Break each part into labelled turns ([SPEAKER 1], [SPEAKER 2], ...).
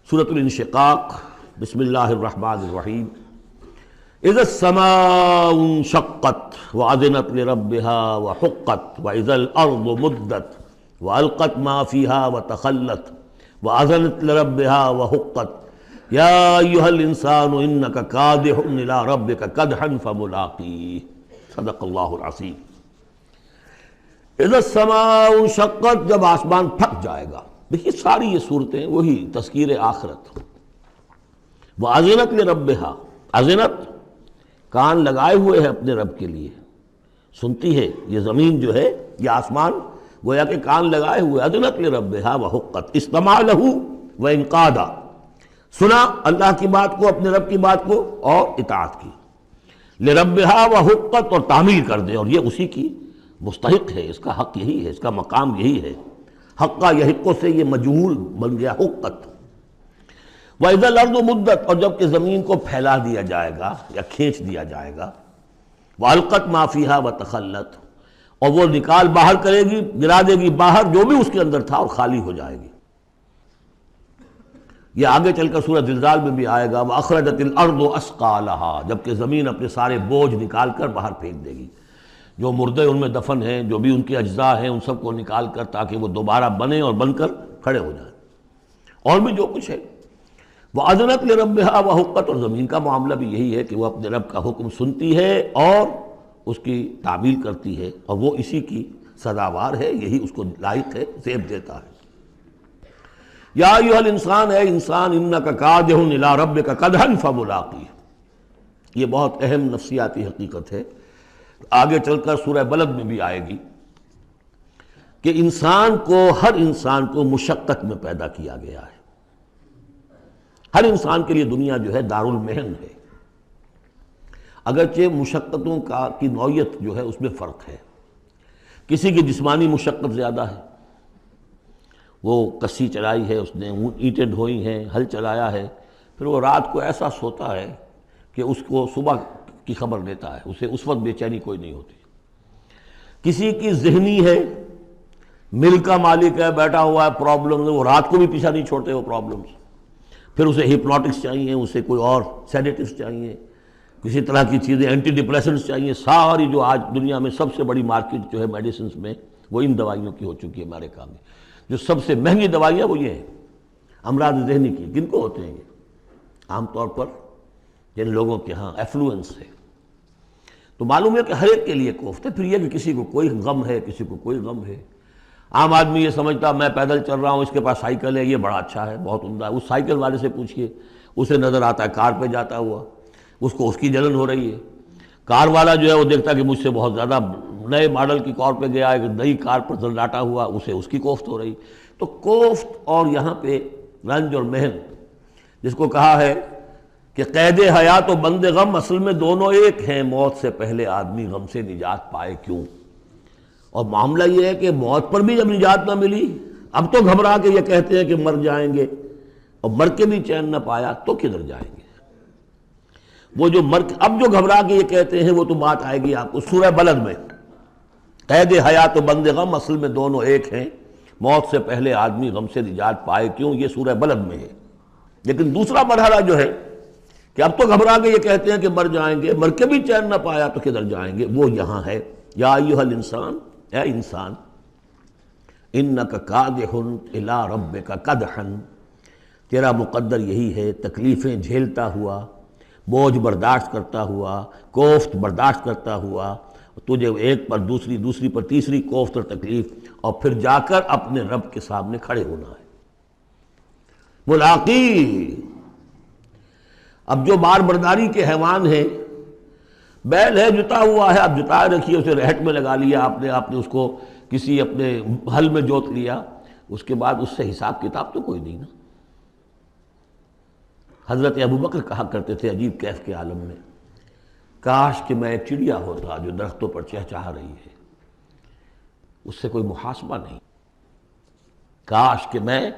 [SPEAKER 1] سورۃ الانشقاق، بسم اللہ الرحمن الرحیم۔ اذا السماء انشقت واذنت لربها وحقت واذا الارض مدت والقت ما فيها وتخلت واذنت لربها وحقت یا ایھا الانسان انک کادح الی ربک کدحا فملاقیہ۔ صدق اللہ العظیم۔ اذا السماء انشقت، جب آسمان پھٹ جائے گا۔ دیکھیے ساری یہ صورتیں وہی تذکیر آخرت۔ وَأَذِنَتْ لِرَبِّهَا، اذنت کان لگائے ہوئے ہے اپنے رب کے لیے، سنتی ہے یہ زمین جو ہے، یہ آسمان گویا کہ کان لگائے ہوئے۔ اذنت لِرَبِّهَا وَحُقَّتْ، استمع لَهُ وَإِنْقَادَ، سنا اللہ کی بات کو، اپنے رب کی بات کو، اور اطاعت کی۔ لِرَبِّهَا وَحُقَّتْ، اور تعمیل کر دے، اور یہ اسی کی مستحق ہے، اس کا حق یہی ہے، اس کا مقام یہی ہے۔ حقہ یحق سے یہ مجہول بن گیا حقت۔ وَإِذَا الْأَرْضُ مُدَّتْ، اور جب کہ زمین کو پھیلا دیا جائے گا یا کھینچ دیا جائے گا۔ وَأَلْقَتْ مَا فِيهَا وَتَخَلَّتْ، اور وہ نکال باہر کرے گی، گرا دے گی باہر جو بھی اس کے اندر تھا، اور خالی ہو جائے گی۔ یہ آگے چل کر سورہ زلزال میں بھی آئے گا۔ وَأَخْرَجَتِ الْأَرْضُ أَثْقَالَهَا، جب کہ زمین اپنے سارے بوجھ نکال کر باہر پھینک دے گی، جو مردے ان میں دفن ہیں، جو بھی ان کے اجزاء ہیں، ان سب کو نکال کر، تاکہ وہ دوبارہ بنیں اور بن کر کھڑے ہو جائیں، اور بھی جو کچھ ہے۔ وَأَذِنَتْ لِرَبِّهَا وَحُقَّتْ، اور زمین کا معاملہ بھی یہی ہے کہ وہ اپنے رب کا حکم سنتی ہے اور اس کی تعمیل کرتی ہے، اور وہ اسی کی سزاوار ہے، یہی اس کو لائق ہے، زیب دیتا ہے۔ یا ایھا الانسان، اے انسان، انک کادح الی ربک کدحا فملاقیہ، یہ بہت اہم نفسیاتی حقیقت ہے، آگے چل کر سورہ بلد میں بھی آئے گی کہ انسان کو، ہر انسان کو مشقت میں پیدا کیا گیا ہے۔ ہر انسان کے لیے دنیا جو ہے دارالمحن ہے، اگرچہ مشقتوں کی نوعیت جو ہے اس میں فرق ہے۔ کسی کی جسمانی مشقت زیادہ ہے، وہ کسی چلائی ہے، اس نے اینٹیں ڈھوئی ہیں، ہل چلایا ہے، پھر وہ رات کو ایسا سوتا ہے کہ اس کو صبح کی خبر دیتا ہے، اسے اس وقت بے چینی کوئی نہیں ہوتی۔ کسی کی ذہنی ہے، مل کا مالک ہے، بیٹھا ہوا ہے، پرابلم، وہ رات کو بھی پیچھا نہیں چھوڑتے وہ پرابلمز، پھر اسے ہپنوٹکس چاہیے، اسے کوئی اور سیڈیٹیوز چاہیے، کسی طرح کی چیزیں، اینٹی ڈپریسنٹس چاہیے۔ ساری جو آج دنیا میں سب سے بڑی مارکیٹ جو ہے میڈیسنز میں، وہ ان دوائیوں کی ہو چکی ہے امریکہ میں۔ جو سب سے مہنگی دوائیاں وہ یہ ہیں امراض ذہنی کی۔ کن کو ہوتے ہیں یہ؟ عام طور پر جن لوگوں کے ہاں ایفلوئنس ہے۔ تو معلوم ہے کہ ہر ایک کے لیے کوفت ہے۔ پھر یہ کہ کسی کو کوئی غم ہے، کسی کو کوئی غم ہے۔ عام آدمی یہ سمجھتا میں پیدل چل رہا ہوں، اس کے پاس سائیکل ہے، یہ بڑا اچھا ہے، بہت عمدہ ہے۔ اس سائیکل والے سے پوچھئے، اسے نظر آتا ہے کار پہ جاتا ہوا، اس کو اس کی جلن ہو رہی ہے۔ کار والا جو ہے وہ دیکھتا کہ مجھ سے بہت زیادہ نئے ماڈل کی کار پہ گیا ہے، نئی کار پر زلزلاتا ہوا، اسے اس کی کوفت ہو رہی۔ تو کوفت اور یہاں پہ رنج اور محن، جس کو کہا ہے کہ قید حیات و بند غم اصل میں دونوں ایک ہیں، موت سے پہلے آدمی غم سے نجات پائے کیوں؟ اور معاملہ یہ ہے کہ موت پر بھی جب نجات نہ ملی، اب تو گھبرا کے یہ کہتے ہیں کہ مر جائیں گے، اور مر کے بھی چین نہ پایا تو کدھر جائیں گے؟ وہ جو اب جو گھبرا کے یہ کہتے ہیں، وہ تو بات آئے گی آپ کو سورہ بلد میں۔ قید حیات و بند غم اصل میں دونوں ایک ہیں، موت سے پہلے آدمی غم سے نجات پائے کیوں، یہ سورہ بلد میں ہے۔ لیکن دوسرا مرحلہ جو ہے کہ اب تو گھبرا کے یہ کہتے ہیں کہ مر جائیں گے، مر کے بھی چین نہ پایا تو کدھر جائیں گے، وہ یہاں ہے۔ یا ایھا الانسان، اے انسان، انک کادح الی ربک کدحا، تیرا مقدر یہی ہے، تکلیفیں جھیلتا ہوا، بوجھ برداشت کرتا ہوا، کوفت برداشت کرتا ہوا، تجھے ایک پر دوسری، دوسری پر تیسری کوفت اور تکلیف، اور پھر جا کر اپنے رب کے سامنے کھڑے ہونا ہے۔ ملاقی، اب جو بار برداری کے حیوان ہیں، بیل ہے جتا ہوا ہے، اب جتائے رکھیے، اسے رہٹ میں لگا لیا آپ نے اس کو کسی اپنے ہل میں جوت لیا، اس کے بعد اس سے حساب کتاب تو کوئی نہیں نا۔ حضرت ابوبکر کہا کرتے تھے عجیب کیف کے عالم میں، کاش کہ میں ایک چڑیا ہوتا جو درختوں پر چہچہا رہی ہے، اس سے کوئی محاسبہ نہیں۔ کاش کہ میں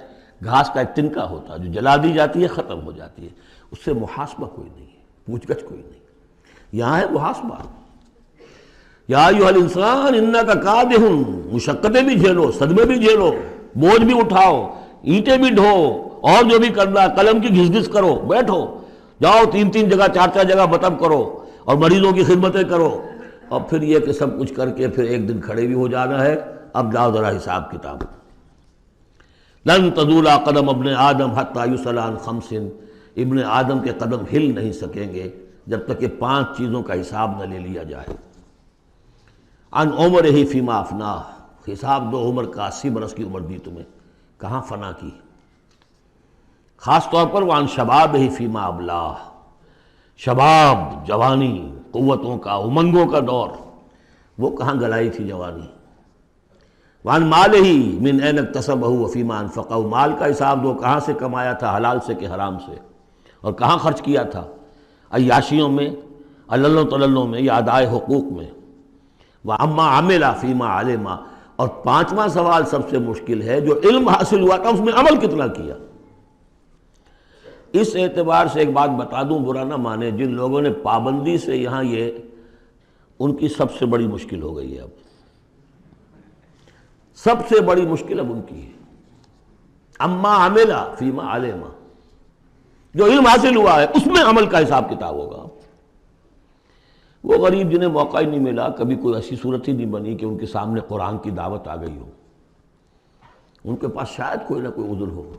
[SPEAKER 1] گھاس کا ایک تنکا ہوتا جو جلا دی جاتی ہے، ختم ہو جاتی ہے، اس سے محاسبہ کوئی نہیں ہے، پوچھ گچھ کوئی نہیں۔ یہاں ہے محاسبہ۔ یا ایھا الانسان انک کادح، مشقتیں بھی جھیلو، صدمے بھی جھیلو، بوجھ بھی اٹھاؤ، اینٹیں بھی ڈھو، اور جو بھی کرنا ہے قلم کی گھس گھس کرو، بیٹھو، جاؤ 3 جگہ 4 جگہ مطلب کرو اور مریضوں کی خدمتیں کرو، اور پھر یہ کہ سب کچھ کر کے پھر ایک دن کھڑے بھی ہو جانا ہے، اب جاؤ ذرا حساب کتاب۔ لن تزول قدم ابن آدم حتی یسأل عن 5، ابن آدم کے قدم ہل نہیں سکیں گے جب تک کہ 5 چیزوں کا حساب نہ لے لیا جائے۔ عن عمرہ فیما افناہ، حساب دو عمر کا، 80 برس کی عمر دی تمہیں، کہاں فنا کی؟ خاص طور پر وعن شبابہ فیما ابلاہ، شباب، جوانی، قوتوں کا، امنگوں کا دور، وہ کہاں گلائی تھی جوانی۔ وعن مالہ من این اکتسبہ وفیما انفقہ، مال کا حساب دو، کہاں سے کمایا تھا، حلال سے کہ حرام سے، اور کہاں خرچ کیا تھا، عیاشیوں میں، عللوں تللوں میں، یا ادائے حقوق میں۔ وَأَمَّا عَمِلَ فِيمَا عَلِمَ، اور 5واں سوال سب سے مشکل ہے، جو علم حاصل ہوا تھا اس میں عمل کتنا کیا۔ اس اعتبار سے ایک بات بتا دوں، برا نہ مانے، جن لوگوں نے پابندی سے یہاں، یہ ان کی سب سے بڑی مشکل ہو گئی ہے، اب سب سے بڑی مشکل اب ان کی ہے۔ اما عمل فیما علم، جو علم حاصل ہوا ہے اس میں عمل کا حساب کتاب ہوگا۔ وہ غریب جنہیں موقع ہی نہیں ملا، کبھی کوئی ایسی صورت ہی نہیں بنی کہ ان کے سامنے قرآن کی دعوت آ گئی ہو، ان کے پاس شاید کوئی نہ کوئی عذر ہو،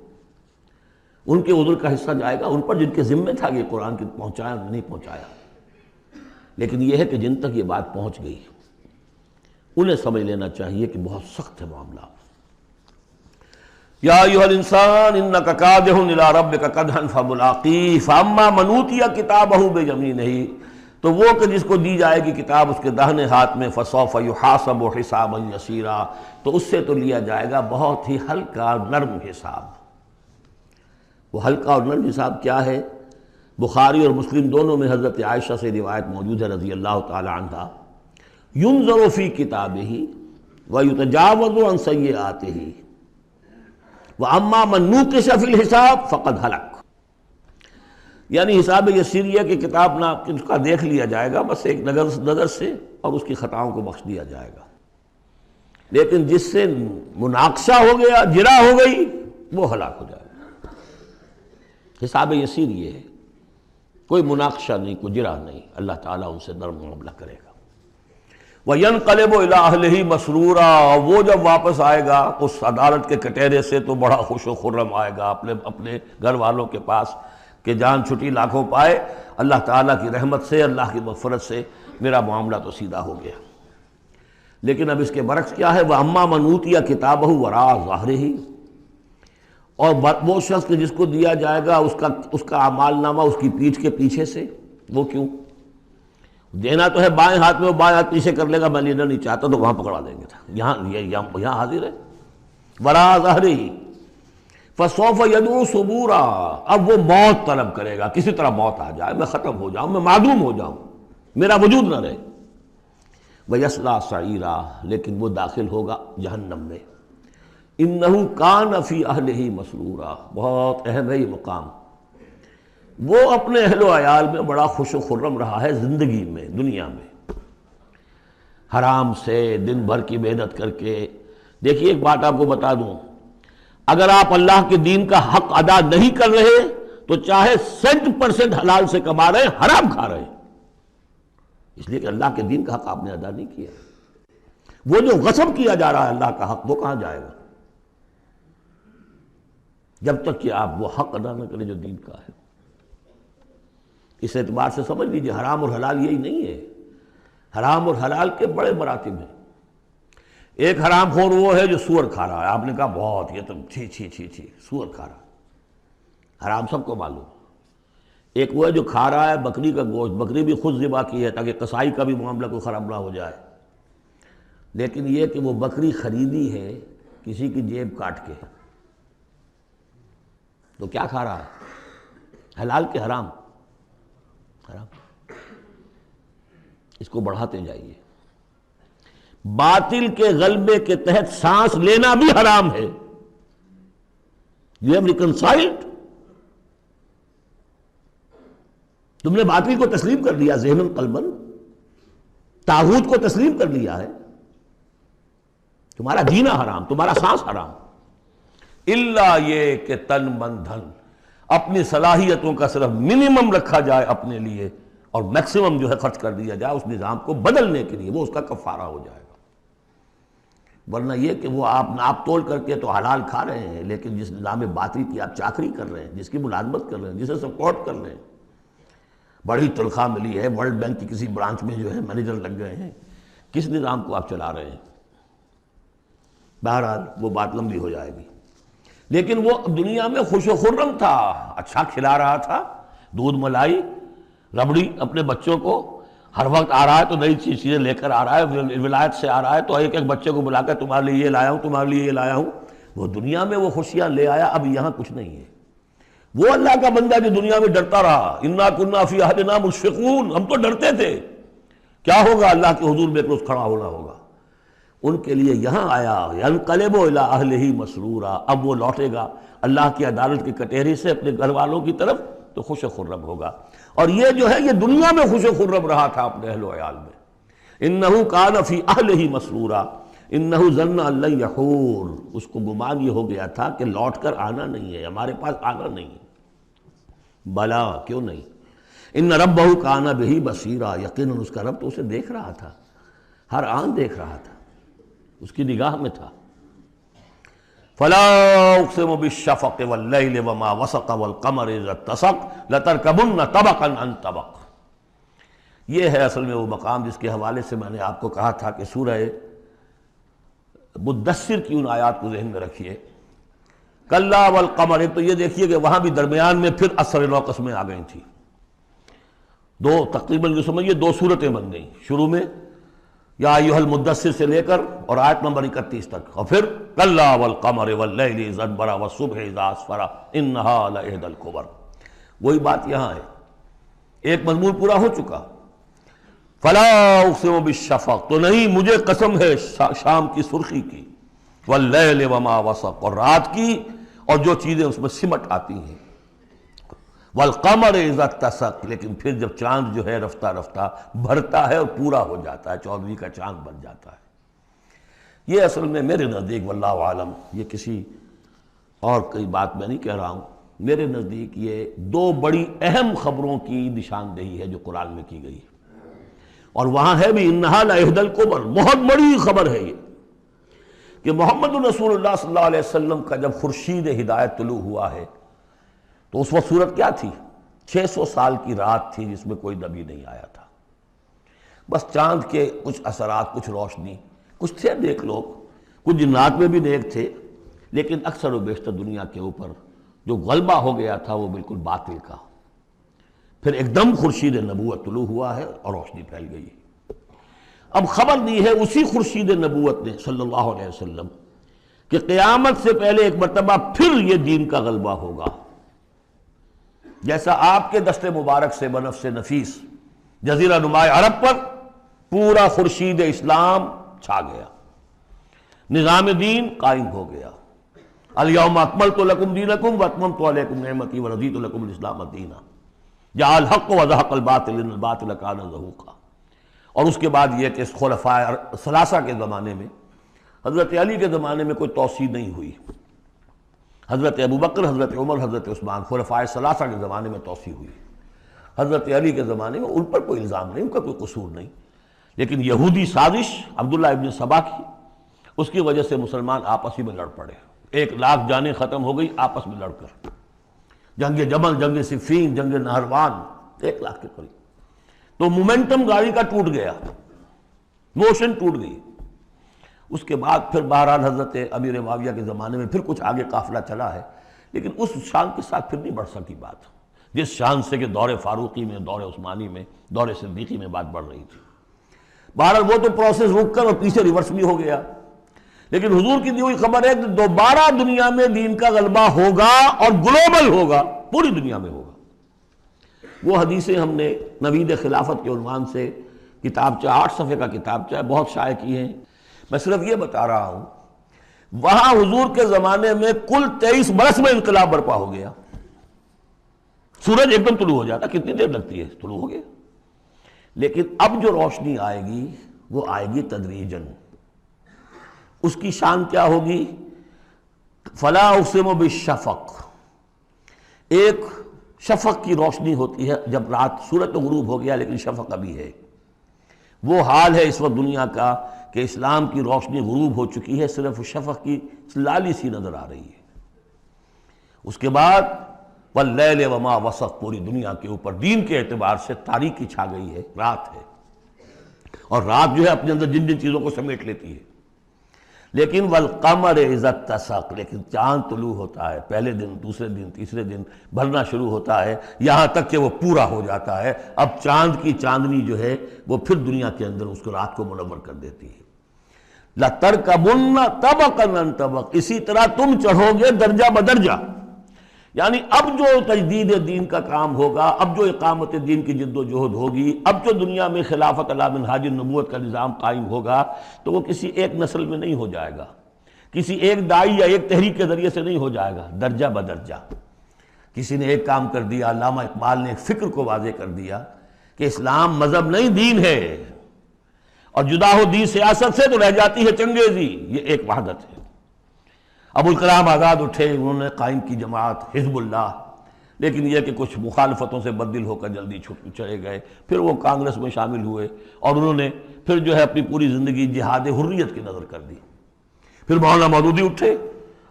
[SPEAKER 1] ان کے عذر کا حصہ جائے گا ان پر جن کے ذمے تھا کہ قرآن کی پہنچایا نہیں پہنچایا۔ لیکن یہ ہے کہ جن تک یہ بات پہنچ گئی انہیں سمجھ لینا چاہیے کہ بہت سخت ہے معاملہ۔ یا ایھا الانسان انک کادح الی ربک کدحا فملاقیہ فاما من اوتی کتابہ بیمینہ، تو وہ کہ جس کو دی جائے گی کتاب اس کے داہنے ہاتھ میں، فسوف یحاسب حسابا یسیرا، تو اس سے تو لیا جائے گا بہت ہی ہلکا نرم حساب۔ وہ ہلکا اور نرم حساب کیا ہے؟ بخاری اور مسلم دونوں میں حضرت عائشہ سے روایت موجود ہے رضی اللہ تعالی عنہا، ینظر فی کتابہ ویتجاوز عن سیئاتہ واما من نوقش فی الحساب فقد ہلک، یعنی حساب یسیریہ کی کتاب نہ اس کا دیکھ لیا جائے گا بس ایک نظر سے، اور اس کی خطاؤں کو بخش دیا جائے گا، لیکن جس سے مناقشہ ہو گیا، جرا ہو گئی، وہ ہلاک ہو جائے گا۔ حساب یسیر یہ ہے، کوئی مناقشہ نہیں، کوئی جرا نہیں، اللہ تعالیٰ ان سے نرم معاملہ کرے گا۔ وَيَنْقَلِبُ إِلَىٰ أَهْلِهِ مَسْرُورًا، وہ جب واپس آئے گا اس عدالت کے کٹہرے سے تو بڑا خوش و خرم آئے گا اپنے گھر والوں کے پاس کہ جان چھٹی لاکھوں پائے، اللہ تعالیٰ کی رحمت سے، اللہ کی مغفرت سے میرا معاملہ تو سیدھا ہو گیا۔ لیکن اب اس کے برعکس کیا ہے؟ وَأَمَّا مَنْ أُوتِيَ كِتَابَهُ وَرَاءَ ظَهْرِهِ، اور وہ شخص کہ جس کو دیا جائے گا اس کا اعمال نامہ اس کی پیٹھ کے پیچھے سے۔ وہ کیوں؟ دینا تو ہے بائیں ہاتھ میں، وہ بائیں ہاتھ پیچھے کر لے گا، میں لینا نہیں چاہتا تو وہاں پکڑا دیں گے، یہاں حاضر ہے۔ وَرَاءَ ظَهْرِهِ فَسَوْفَ يَدْعُو ثُبُورًا، اب وہ موت طلب کرے گا، کسی طرح موت آ جائے، میں ختم ہو جاؤں، میں معدوم ہو جاؤں، میرا وجود نہ رہے۔ وَيَصْلَىٰ سَعِيرًا، لیکن وہ داخل ہوگا جہنم میں۔ إِنَّهُ كَانَ فِي أَهْلِهِ مَسْرُورًا، بہت اہم ہے یہ مقام۔ وہ اپنے اہل و عیال میں بڑا خوش و خرم رہا ہے زندگی میں، دنیا میں، حرام سے دن بھر کی محنت کر کے۔ دیکھیے ایک بات آپ کو بتا دوں، اگر آپ اللہ کے دین کا حق ادا نہیں کر رہے تو چاہے 100% حلال سے کما رہے ہیں، حرام کھا رہے ہیں، اس لیے کہ اللہ کے دین کا حق آپ نے ادا نہیں کیا۔ وہ جو غصب کیا جا رہا ہے اللہ کا حق، وہ کہاں جائے گا جب تک کہ آپ وہ حق ادا نہ کریں جو دین کا ہے۔ اس اعتبار سے سمجھ لیجیے حرام اور حلال یہی نہیں ہے، حرام اور حلال کے بڑے مراتب ہیں۔ ایک حرام خور وہ ہے جو سور کھا رہا ہے، آپ نے کہا بہت، یہ تو چھی چھی چھی چھی سور کھا رہا ہے، حرام سب کو معلوم۔ ایک وہ ہے جو کھا رہا ہے بکری کا گوشت، بکری بھی خود ذبح کی ہے تاکہ قصائی کا بھی معاملہ کوئی خراب نہ ہو جائے، لیکن یہ کہ وہ بکری خریدی ہے کسی کی جیب کاٹ کے، تو کیا کھا رہا ہے؟ حلال کے حرام؟ حرام۔ اس کو بڑھاتے جائیے، باطل کے غلبے کے تحت سانس لینا بھی حرام ہے۔ You have reconciled، تم نے باطل کو تسلیم کر لیا، ذہن قلبن، طاغوت کو تسلیم کر لیا ہے، تمہارا جینا حرام، تمہارا سانس حرام۔ الا یہ کہ تن من دھن، اپنی صلاحیتوں کا صرف منیمم رکھا جائے اپنے لیے اور میکسیمم جو ہے خرچ کر دیا جائے اس نظام کو بدلنے کے لیے، وہ اس کا کفارہ ہو جائے گا۔ ورنہ یہ کہ وہ آپ ناپ تول کر کے تو حلال کھا رہے ہیں، لیکن جس نظام باطل کی آپ چاکری کر رہے ہیں، جس کی ملازمت کر رہے ہیں، جسے سپورٹ کر رہے ہیں، بڑی تنخواہ ملی ہے، ورلڈ بینک کی کسی برانچ میں جو ہے مینیجر لگ گئے ہیں، کس نظام کو آپ چلا رہے ہیں؟ بہرحال وہ بات لمبی ہو جائے گی۔ لیکن وہ دنیا میں خوش و خرم تھا، اچھا کھلا رہا تھا، دودھ ملائی ربڑی اپنے بچوں کو، ہر وقت آ رہا ہے تو نئی چیزیں لے کر آ رہا ہے، ولایت سے آ رہا ہے تو ایک ایک بچے کو بلا کر تمہارے لیے یہ لایا ہوں، تمہارے لیے یہ لایا ہوں۔ وہ دنیا میں وہ خوشیاں لے آیا، اب یہاں کچھ نہیں ہے۔ وہ اللہ کا بندہ جو دنیا میں ڈرتا رہا، انا کنا فی عہدنا مشفقون، ہم تو ڈرتے تھے کیا ہوگا، اللہ کے حضور میں روز کھڑا ہونا ہوگا، ان کے لیے یہاں آیا ینقلب الی اہلہ مسرورا، اب وہ لوٹے گا اللہ کی عدالت کی کٹہری سے اپنے گھر والوں کی طرف تو خوش و خرم ہوگا۔ اور یہ جو ہے یہ دنیا میں خوش و خرم رہا تھا اپنے اہل و عیال میں۔ انہ کان فی اہلہ مسرورا انہ ظن ان لن یحور، اس کو گمان یہ ہو گیا تھا کہ لوٹ کر آنا نہیں ہے، ہمارے پاس آنا نہیں ہے۔ بلا، کیوں نہیں، ان ربہ کان بہ بصیرا، یقیناً اس کا رب تو اسے دیکھ رہا تھا، ہر آن دیکھ رہا تھا، اس کی نگاہ میں تھا۔ فلا اقسم بالشفق واللیل وما وسق والقمر اذا اتسق لترکبن طبقا عن طبق۔ یہ ہے اصل میں وہ مقام جس کے حوالے سے میں نے آپ کو کہا تھا کہ سورہ مدثر کی ان آیات کو ذہن میں رکھیے۔ کلا والقمر، تو یہ دیکھیے کہ وہاں بھی درمیان میں پھر اثر نو قسمیں آ گئی تھیں، دو تقریباً جو سمجھیے دو صورتیں بن گئیں، شروع میں یا ایھا المدثر سے لے کر اور آیت نمبر 31 تک، اور پھر کلا والقمر واللیل اذ ادبر والصبح اذا اسفر انہا لإحدی الکبر۔ وہی بات یہاں ہے، ایک مضمون پورا ہو چکا۔ فلا اقسم بالشفق، تو نہیں مجھے قسم ہے شام کی سرخی کی، واللیل وما وسق، اور رات کی اور جو چیزیں اس میں سمٹ آتی ہیں، والقمر اذا اتسق، لیکن پھر جب چاند جو ہے رفتہ رفتہ بھرتا ہے اور پورا ہو جاتا ہے، 14ویں کا چاند بن جاتا ہے۔ یہ اصل میں میرے نزدیک واللہ عالم، یہ کسی اور کوئی بات میں نہیں کہہ رہا ہوں، میرے نزدیک یہ دو بڑی اہم خبروں کی نشاندہی ہے جو قرآن میں کی گئی ہے، اور وہاں ہے بھی انہا لإحدی الکبر، بہت بڑی خبر ہے یہ کہ محمد رسول اللہ صلی اللہ علیہ وسلم کا جب خورشید ہدایت طلوع ہوا ہے تو اس وقت صورت کیا تھی؟ 600 سال کی رات تھی جس میں کوئی نبی نہیں آیا تھا، بس چاند کے کچھ اثرات، کچھ روشنی، کچھ تھے نیک لوگ، کچھ جنات میں بھی نیک تھے، لیکن اکثر و بیشتر دنیا کے اوپر جو غلبہ ہو گیا تھا وہ بالکل باطل کا۔ پھر ایک دم خورشید نبوت طلوع ہوا ہے اور روشنی پھیل گئی ہے۔ اب خبر دی ہے اسی خورشید نبوت نے صلی اللہ علیہ وسلم کہ قیامت سے پہلے ایک مرتبہ پھر یہ دین کا غلبہ ہوگا، جیسا آپ کے دست مبارک سے بنفس نفیس جزیرہ نما عرب پر پورا خورشید اسلام چھا گیا، نظام دین قائم ہو گیا۔ الیوم اکملت لکم دینکم واتممت علیکم نعمتی ورضیت لکم الاسلام دینا، جاء الحق وزہق الباطل ان الباطل کان زہوقا۔ اور اس کے بعد یہ کہ خلفاء ثلاثہ کے زمانے میں، حضرت علی کے زمانے میں کوئی توسیع نہیں ہوئی، حضرت ابوبکر، حضرت عمر، حضرت عثمان، خلفاء ثلاثہ کے زمانے میں توسیع ہوئی۔ حضرت علی کے زمانے میں ان پر کوئی الزام نہیں، ان کا کوئی قصور نہیں، لیکن یہودی سازش عبداللہ ابن سبا کی، اس کی وجہ سے مسلمان آپس ہی میں لڑ پڑے، 1,00,000 جانیں ختم ہو گئی آپس میں لڑ کر، جنگ جمل، جنگ صفین، جنگ نہروان، 1,00,000 کے قریب۔ تو مومنٹم گاڑی کا ٹوٹ گیا، موشن ٹوٹ گئی۔ اس کے بعد پھر بہرحال حضرت امیر معاویہ کے زمانے میں پھر کچھ آگے قافلہ چلا ہے، لیکن اس شان کے ساتھ پھر نہیں بڑھ سکی بات، جس شان سے کہ دور فاروقی میں، دور عثمانی میں، دور صدیقی میں بات بڑھ رہی تھی۔ بہرحال وہ تو پروسیس رک کر اور پیچھے ریورس بھی ہو گیا، لیکن حضور کی دی ہوئی خبر ہے کہ دوبارہ دنیا میں دین کا غلبہ ہوگا اور گلوبل ہوگا، پوری دنیا میں ہوگا۔ وہ حدیثیں ہم نے نوید خلافت کے عنوان سے کتابچہ، 8 صفحے کا کتابچہ ہے، بہت شائع کی ہیں۔ میں صرف یہ بتا رہا ہوں وہاں حضور کے زمانے میں کل 23 برس میں انقلاب برپا ہو گیا، سورج ایک دم طلوع ہو جاتا، کتنی دیر لگتی ہے، طلوع ہو گیا۔ لیکن اب جو روشنی آئے گی وہ آئے گی تدریجاً، اس کی شان کیا ہوگی؟ فلا اقسم بالشفق، ایک شفق کی روشنی ہوتی ہے جب رات سورج تو غروب ہو گیا لیکن شفق ابھی ہے. وہ حال ہے اس وقت دنیا کا کہ اسلام کی روشنی غروب ہو چکی ہے، صرف شفق کی لالی سی نظر آ رہی ہے. اس کے بعد واللیل وما وسق، پوری دنیا کے اوپر دین کے اعتبار سے تاریکی چھا گئی ہے، رات ہے. اور رات جو ہے اپنے اندر جن جن چیزوں کو سمیٹ لیتی ہے. لیکن والقمر اذا اتسق، لیکن چاند طلوع ہوتا ہے، پہلے دن، دوسرے دن، تیسرے دن بھرنا شروع ہوتا ہے، یہاں تک کہ وہ پورا ہو جاتا ہے. اب چاند کی چاندنی جو ہے وہ پھر دنیا کے اندر اس کو رات کو منور کر دیتی ہے. لَتَرْكَبُنَّ طَبَقًا عَنْ طَبَقٍ، اسی طرح تم چڑھو گے درجہ بدرجہ. یعنی اب جو تجدید دین کا کام ہوگا، اب جو اقامت دین کی جد و جہد ہوگی، اب جو دنیا میں خلافت علی منہاج النبوت کا نظام قائم ہوگا، تو وہ کسی ایک نسل میں نہیں ہو جائے گا، کسی ایک داعی یا ایک تحریک کے ذریعے سے نہیں ہو جائے گا، درجہ بدرجہ. کسی نے ایک کام کر دیا، علامہ اقبال نے ایک فکر کو واضح کر دیا کہ اسلام مذہب نہیں دین ہے، اور جدا ہو دین سیاست سے تو رہ جاتی ہے چنگیزی. یہ ایک وحدت ہے. ابوالکلام آزاد اٹھے، انہوں نے قائم کی جماعت حزب اللہ، لیکن یہ کہ کچھ مخالفتوں سے بددل ہو کر جلدی چلے گئے. پھر وہ کانگریس میں شامل ہوئے اور انہوں نے پھر جو ہے اپنی پوری زندگی جہاد حریت کی نظر کر دی. پھر مولانا مودودی اٹھے،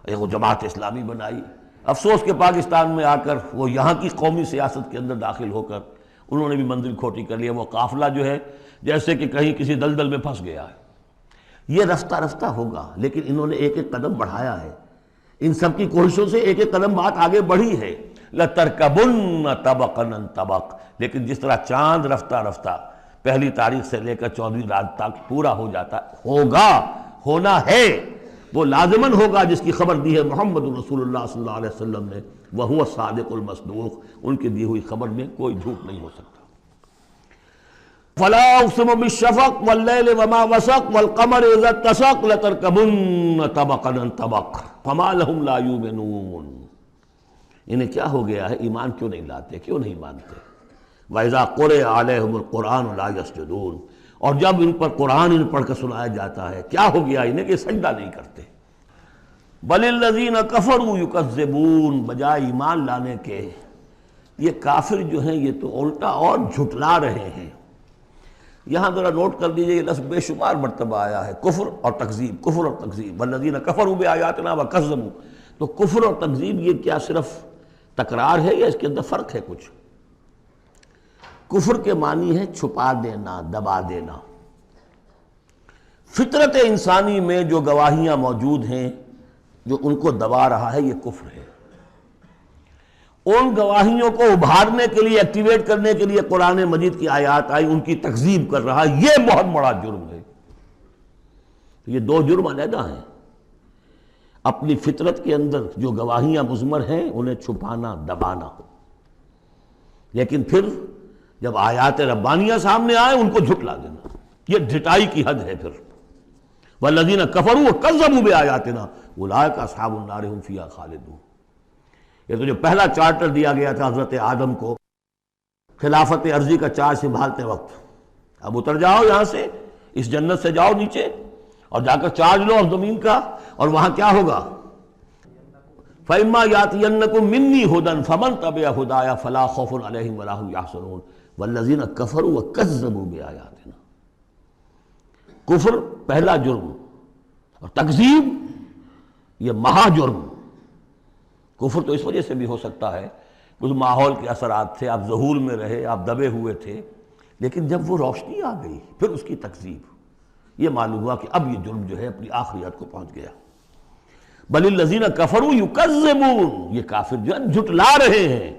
[SPEAKER 1] ایک وہ جماعت اسلامی بنائی. افسوس کہ پاکستان میں آ کر وہ یہاں کی قومی سیاست کے اندر داخل ہو کر انہوں نے بھی منزل کھوٹی کر لیا. وہ قافلہ جو ہے جیسے کہ کہیں کسی دلدل میں پھنس گیا ہے. یہ رفتہ رفتہ ہوگا، لیکن انہوں نے ایک ایک قدم بڑھایا ہے. ان سب کی کوششوں سے ایک ایک قدم بات آگے بڑھی ہے. لَتَرْكَبُنَّ طَبَقًا عَنْ طَبَقٍ، لیکن جس طرح چاند رفتہ رفتہ پہلی تاریخ سے لے کر 14ویں رات تک پورا ہو جاتا ہوگا، ہونا ہے، وہ لازماً ہوگا جس کی خبر دی ہے محمد رسول اللہ صلی اللہ علیہ وسلم نے. وَهُوَ الصَّادِقُ الْمَصْدُوقُ، ان کی دی ہوئی خبر میں کوئی جھوٹ نہیں ہو سکتا. فلا اقسم بالشفق واللیل وما وسق والقمر اذا اتسق لتركبن طبقا عن طبق فما لهم لا يؤمنون. انہیں کیا ہو گیا ہے، ایمان کیوں نہیں لاتے، کیوں نہیں مانتے. واذا قرئ علیہم القرآن لا يسجدون، اور جب ان پر قرآن ان پڑھ کر سنایا جاتا ہے کیا ہو گیا انہیں کہ سجدہ نہیں کرتے. بل الذین کفروا یکذبون، بجائے ایمان لانے کے یہ کافر جو ہیں یہ تو الٹا اور جھٹلا رہے ہیں. یہاں ذرا نوٹ کر دیجئے، یہ لفظ بے شمار مرتبہ آیا ہے، کفر اور تکذیب، کفر اور تکذیب. والذین کفروا بآیاتنا وکذبوا، تو کفر اور تکذیب یہ کیا صرف تکرار ہے یا اس کے اندر فرق ہے کچھ؟ کفر کے معنی ہے چھپا دینا، دبا دینا. فطرت انسانی میں جو گواہیاں موجود ہیں جو ان کو دبا رہا ہے، یہ کفر ہے. ان گواہیوں کو ابھارنے کے لیے، ایکٹیویٹ کرنے کے لیے قرآن مجید کی آیات آئی، ان کی تکذیب کر رہا ہے، یہ بہت بڑا جرم ہے. یہ دو جرم علیحدہ ہیں. اپنی فطرت کے اندر جو گواہیاں مضمر ہیں انہیں چھپانا، دبانا، لیکن پھر جب آیات ربانیہ سامنے آئے ان کو جھٹلا دینا، یہ ڈھٹائی کی حد ہے. پھر والذین کفروا وکذبوا بآیاتنا اولئک اصحاب النار هم فیہا خالدون. یہ تو جو پہلا چارٹر دیا گیا تھا حضرت آدم کو خلافت عرضی کا چارج سنبھالتے وقت، اب اتر جاؤ یہاں سے، اس جنت سے جاؤ نیچے اور جا کر چارج لو اور زمین کا، اور وہاں کیا ہوگا؟ فَإِمَّا يَأْتِيَنَّكُم مِّنِّي هُدًى فَمَن تَبِعَ هُدَايَ فَلَا خَوْفٌ عَلَيْهِمْ وَلَا هُمْ يَحْزَنُونَ وَالَّذِينَ كَفَرُوا وَكَذَّبُوا بِآيَاتِنَا. کفر پہلا جرم اور تکذیب یہ مہا جرم. کفر تو اس وجہ سے بھی ہو سکتا ہے کچھ ماحول کے اثرات تھے، آپ ذہول میں رہے، آپ دبے ہوئے تھے، لیکن جب وہ روشنی آ گئی پھر اس کی تکذیب، یہ معلوم ہوا کہ اب یہ جرم جو ہے اپنی آخری حد کو پہنچ گیا. بل الذین کفروا یکذبون، یہ کافر جو ہے جھٹلا رہے ہیں.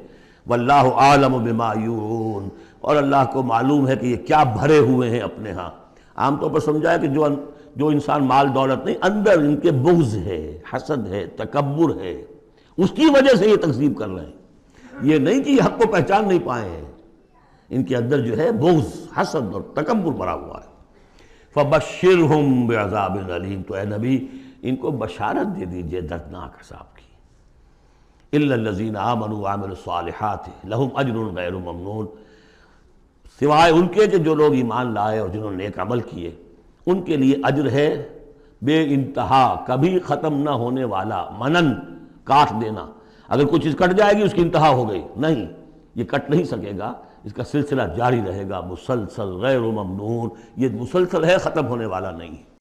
[SPEAKER 1] واللہ عالم بما یورون، اور اللہ کو معلوم ہے کہ یہ کیا بھرے ہوئے ہیں اپنے ہاں. عام طور پر سمجھا ہے کہ جو انسان مال دولت نہیں، اندر ان کے بغض ہے، حسد ہے، تکبر ہے، اس کی وجہ سے یہ تکذیب کر رہے ہیں. یہ نہیں کہ یہ حق کو پہچان نہیں پائے ہیں، ان کے اندر جو ہے بغض، حسد اور تکبر بھرا ہوا ہے. فبشرہم بعذاب علیم، تو اے نبی ان کو بشارت دے دیجئے دردناک عذاب کی. الا الذین آمنوا وعملوا الصالحات لہم اجر غیر ممنون، سوائے ان کے کہ جو لوگ ایمان لائے اور جنہوں نے نیک عمل کیے، ان کے لیے اجر ہے بے انتہا، کبھی ختم نہ ہونے والا، منن کاٹ دینا، اگر کوئی چیز کٹ جائے گی اس کی انتہا ہو گئی، نہیں، یہ کٹ نہیں سکے گا، اس کا سلسلہ جاری رہے گا مسلسل غیر ممنون، یہ مسلسل ہے، ختم ہونے والا نہیں۔